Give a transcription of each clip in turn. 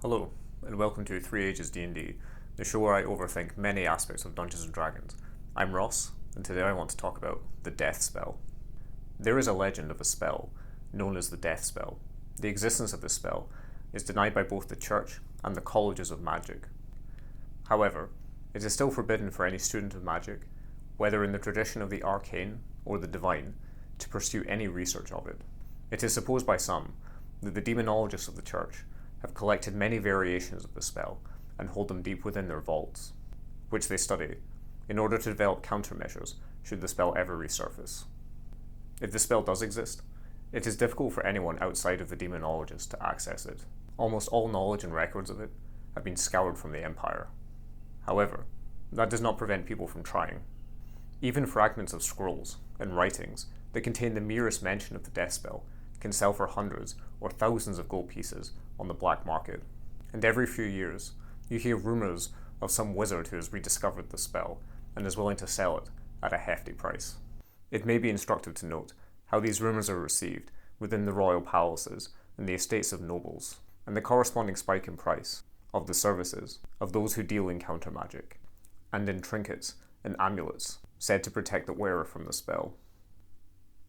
Hello, and welcome to 3 Ages D&D, the show where I overthink many aspects of Dungeons & Dragons. I'm Ross, and today I want to talk about the Death Spell. There is a legend of a spell known as the Death Spell. The existence of this spell is denied by both the Church and the colleges of magic. However, it is still forbidden for any student of magic, whether in the tradition of the arcane or the divine, to pursue any research of it. It is supposed by some that the demonologists of the Church have collected many variations of the spell and hold them deep within their vaults, which they study in order to develop countermeasures should the spell ever resurface. If the spell does exist, it is difficult for anyone outside of the demonologist to access it. Almost all knowledge and records of it have been scoured from the Empire. However, that does not prevent people from trying. Even fragments of scrolls and writings that contain the merest mention of the death spell can sell for hundreds or thousands of gold pieces on the black market. And every few years, you hear rumours of some wizard who has rediscovered the spell and is willing to sell it at a hefty price. It may be instructive to note how these rumours are received within the royal palaces and the estates of nobles, and the corresponding spike in price of the services of those who deal in counter magic, and in trinkets and amulets said to protect the wearer from the spell.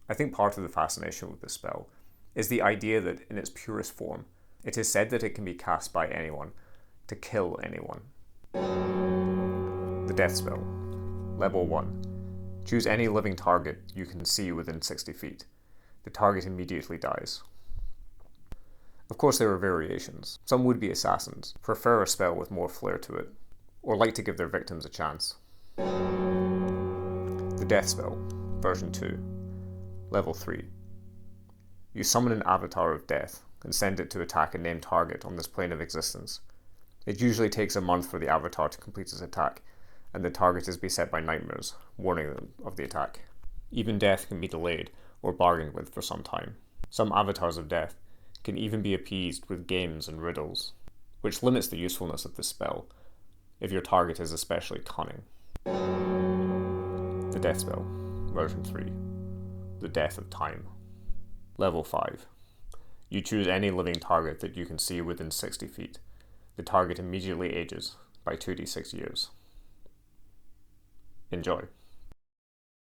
I think part of the fascination with this spell is the idea that in its purest form, it is said that it can be cast by anyone to kill anyone. The Death Spell. Level 1. Choose any living target you can see within 60 feet. The target immediately dies. Of course, there are variations. Some would-be assassins prefer a spell with more flair to it, or like to give their victims a chance. The Death Spell. Version 2. Level 3. You summon an avatar of death and send it to attack a named target on this plane of existence. It usually takes a month for the avatar to complete its attack, and the target is beset by nightmares, warning them of the attack. Even death can be delayed or bargained with for some time. Some avatars of death can even be appeased with games and riddles, which limits the usefulness of this spell if your target is especially cunning. The Death Spell. Version 3. The Death of Time. Level 5. You choose any living target that you can see within 60 feet. The target immediately ages by 2d6 years. Enjoy.